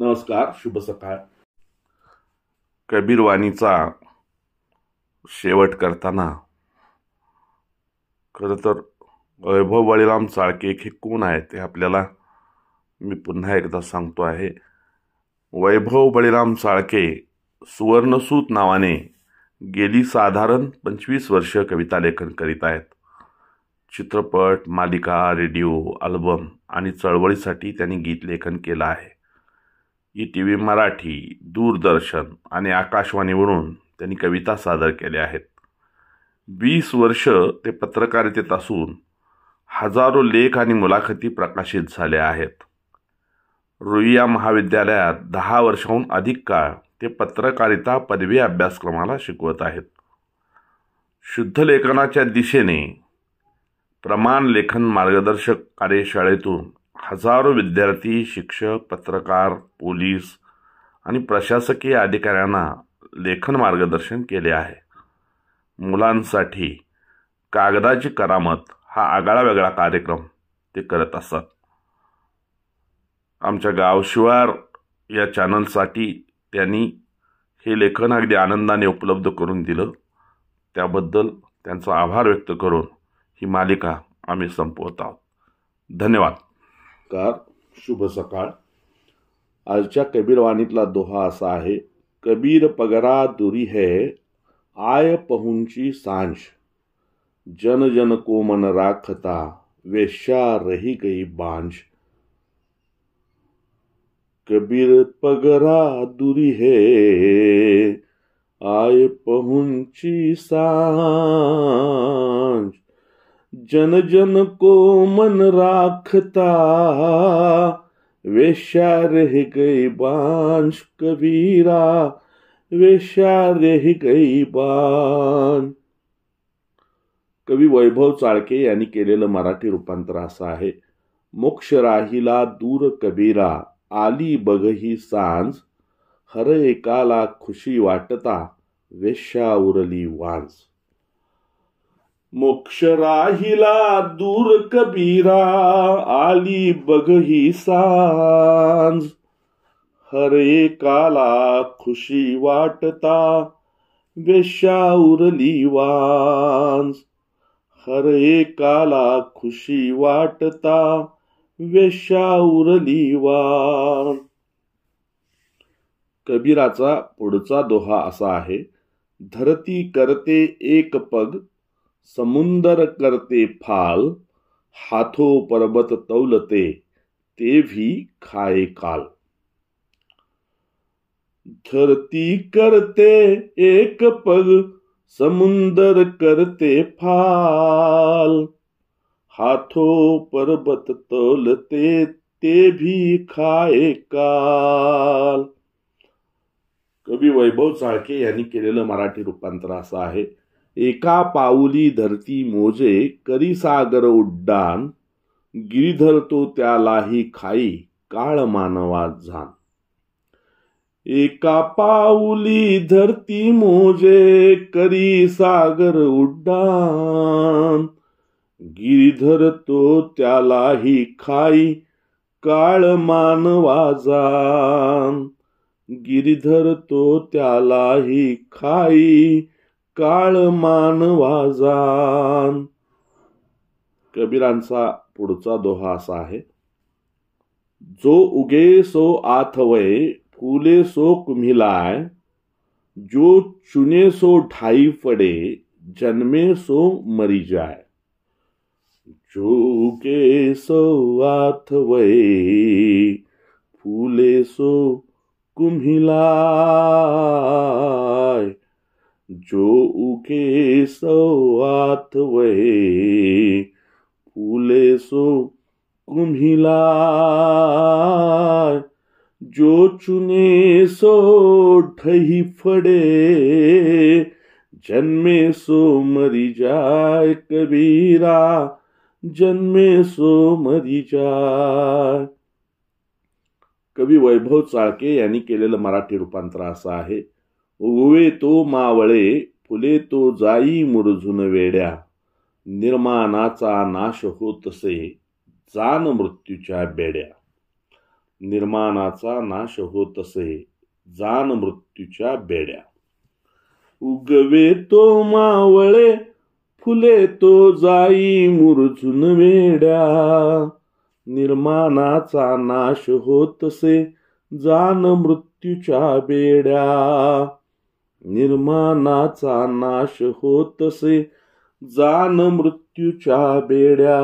नमस्कार, शुभ सकाळ. कबीरवाणीचा शेवट करताना खरं तर वैभव बळीराम चाळके हे कोण आहेत ते आपल्याला मी पुन्हा एकदा सांगतो आहे. वैभव बळीराम चाळके सुवर्णसूत नावाने गेली साधारण 25 वर्ष कविता लेखन करीत आहेत. चित्रपट, मालिका, रेडिओ, अल्बम आणि चळवळीसाठी त्यांनी गीत लेखन केलं आहे. ETV मराठी, दूरदर्शन आणि आकाशवाणीवरून त्यांनी कविता सादर केल्या आहेत. 20 वर्ष ते पत्रकारितेत असून हजारो लेख आणि मुलाखती प्रकाशित झाल्या आहेत. रुईया महाविद्यालयात 10 वर्षांहून अधिक काळ ते पत्रकारिता पदवी अभ्यासक्रमाला शिकवत आहेत. शुद्ध लेखनाच्या दिशेने प्रमाण लेखन मार्गदर्शक कार्यशाळेतून हजारो विद्यार्थी, शिक्षक, पत्रकार, पोलीस आणि प्रशासकीय अधिकाऱ्यांना लेखन मार्गदर्शन केले आहे. मुलांसाठी कागदाची करामत हा आगळा वेगळा कार्यक्रम ते करत असतात. आमच्या गावशिवार या चॅनलसाठी त्यांनी हे लेखन अगदी आनंदाने उपलब्ध करून दिलं. त्याबद्दल त्यांचा आभार व्यक्त करून ही मालिका आम्ही संपवत आहोत. धन्यवाद. शुभ सकाळ. आजच्या कबीरवाणीतला दोहा असा आहे. कबीर पगरा दुरी है, आय पहुंची सांझ. जन जन को मन राखता, वेश्या रही गई बांझ. कबीर पगरा दुरी है, आय पहुंची सांझ. जन जन को मन राखता, वेश्या रह गई बांझ. कबीरा वेश्या रह गई बांझ. कवी वैभव चाळके यांनी केलेलं मराठी रूपांतर असं आहे. मोक्ष राहिला दूर कबीरा, आली बघ ही सांझ. हर एकाला खुशी वाटता, वेश्या उरली वांझ. मोक्ष राहिला दूर कबीरा, आली बघ ही सांझ. हर एकाला खुशी वाटता, वेश्या उरली वांझ. हर एकाला खुशी वाटता, वेश्या उरली वांझ. कबीराचा पुढचा दोहा असा आहे. धरती करते एक पग, समुंदर करते फाल. हाथो पर्वत तौलते, ते भी खाए काल. धरती करते एक पग, समुंदर करते फाल. हाथो पर्वत तौलते, ते भी खाए काल. कवी वैभव चाळके यांनी केलेलं मराठी रूपांतर असं आहे. एका पाऊली धरती मोजे, करी सागर उड्डाण. गिरीधर तो त्यालाही खाई, काळ मानवा झान. एका पाऊली धरती मोजे, करी सागर उड्डाण. गिरीधर तो त्यालाही खाई, काळ मानवा जान. गिरीधर तो त्यालाही खाई, काळ मानवा जान. कबीरांचा पुढचा दोहा असा आहे. जो उगे सो आथवय, फुले सो कुम्हिलाय. जो चुने सो ढाई फडे, जन्मे सो मरी जाय. जो उगे सो आथवय, फुले सो कुम्हिलाय. जो उगे सो आथवय, फुले सो कुम्हिलाय. जो चुने सो ढही फडे, जन्मे सो मरी जाय. कबीरा जन्मे सो मरी जाय. कवी वैभव चाळके यांनी केलेलं मराठी रूपांतर असं आहे. उगवे तो मावळे, फुले तो जाई मुरझून वेड्या. निर्माणाचा नाश होतसे, जान मृत्यूच्या बेड्या. निर्माणाचा नाश होत असे जाण मृत्यूच्या बेड्या. उगवे तो मावळे फुले तो जाई मुरझून वेड्या. निर्माणाचा नाश होत असे जाण मृत्यूच्या बेड्या. निर्माणाचा नाश होत असे जाण मृत्यूच्या बेड्या.